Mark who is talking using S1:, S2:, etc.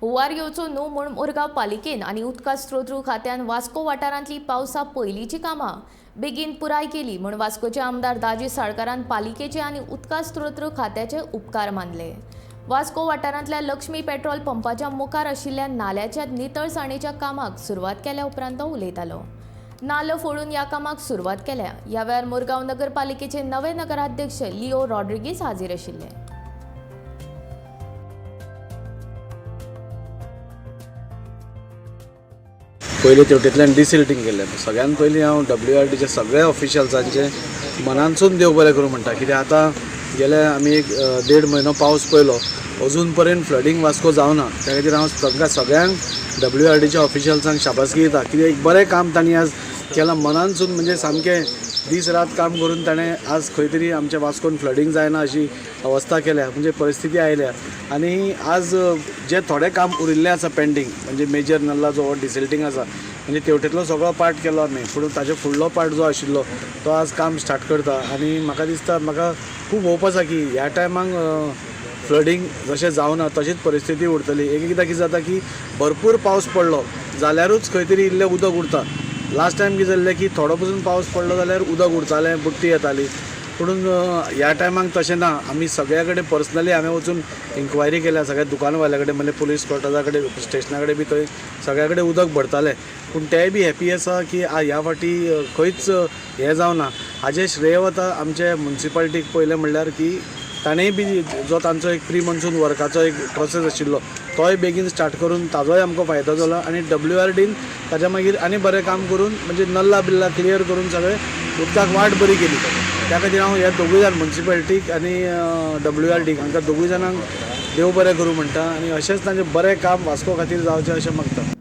S1: हुंवार येवचो न्हू म्हूण मुरगांव पालिकेन आनी उदका स्त्रोत खात्यान वास्को वाठारांतली पावसा पयलींचीं कामां बेगीन पुराय केली म्हूण वास्कोचे आमदार दाजी साळकारान पालिकेचे आनी उदका स्त्रोत खात्याचे उपकार मानले। वास्को वाठारांतल्या लक्ष्मी पेट्रोल पंपाच्या मुखार आशिल्ल्या नाल्याच्या नितळसाणेच्या कामाक सुरवात केल्या उपरांत तो उलयतालो। नालो फोडून ह्या कामाक सुरवात केल्या। ह्या वेळार मुरगांव नगरपालिकेचे नवे नगराध्यक्ष लिओ रॉड्रिगीस हाजीर आशिल्ले।
S2: पयलीं तेवटेंतल्यान डिसिल्टिंग केल्लें। सगळ्यान पयलीं हांव WRDच्या सगळ्या ऑफिशल्सांचे मनानसून देव बरें करूं म्हणटा, कित्याक आतां गेले आमी एक 1.5 म्हयनो पावस पयलो, अजून पर्यंत फ्लडिंग वास्को जावना। त्या खातीर हांव तांकां सगळ्यांक WRDच्या ऑफिशल्सांक शाबासकी दिता, कित्याक एक बरें काम तांणी आज केलां मनानसून, म्हणजे सामकें दीस रात काम करून ताणें आज खंय तरी आमच्या वास्कोन फ्लडिंग जायना अशी अवस्था केल्या, म्हणजे परिस्थिती आयल्या। आनी आज जे थोडें काम उरिल्लें आसा पेंडींग, म्हणजे मेजर नल्ला जो डिसिल्टिंग आसा, म्हणजे तेवटेंतलो सगळो पार्ट केलो आमी, पूण ताजे फुडलो पार्ट जो आशिल्लो तो आज काम स्टार्ट करता। आनी म्हाका दिसता, म्हाका खूब होप आसा की ह्या टायमाक फ्लडिंग जशें जावना तशीच परिस्थिती उरतली। एकदां कितें जाता की भरपूर पावस पडलो जाल्यारूच खंय तरी इल्लें उदक उरता। लास्ट टायम कितें जाल्लें की थोडो पसून पावस पडलो जाल्यार उदक उरतालें, बुट्टी येताली, पूण ह्या टायमाक तशें ना। आमी सगळ्या कडेन पर्सनली हांवें वचून इन्क्वायरी केल्या, सगळ्या दुकानवाल्या कडेन, म्हणजे पुलीस क्वॉर्टर्सा कडेन, स्टेशना कडेन बी थंय सगळ्या कडेन उदक भरतालें, पूण तेय बी हॅपी आसा की ह्या फावटी खंयच हें जावना। हाजें श्रेय वता आमचे म्युन्सिपाल्टीक। पयलें म्हणल्यार की ताणेंय बी जो तांचो एक प्री मॉन्सून वर्काचो एक प्रोसेस आशिल्लो तोय बेगीन स्टार्ट करून ताजोय आमकां फायदो जालो। आनी WRDन ताच्या मागीर आनी बरें काम करून, म्हणजे नल्ला बिल्ला क्लियर करून सगळें उदकाक वाट बरी केली। त्या खातीर हांव ह्या दोगूय जाण, म्युन्सिपाल्टीक आनी WRDक, हांकां दोगूय जाणांक देव बरें करूं म्हणटा, आनी अशेंच तांचें बरें काम वास्को खातीर जावचें अशें मागता।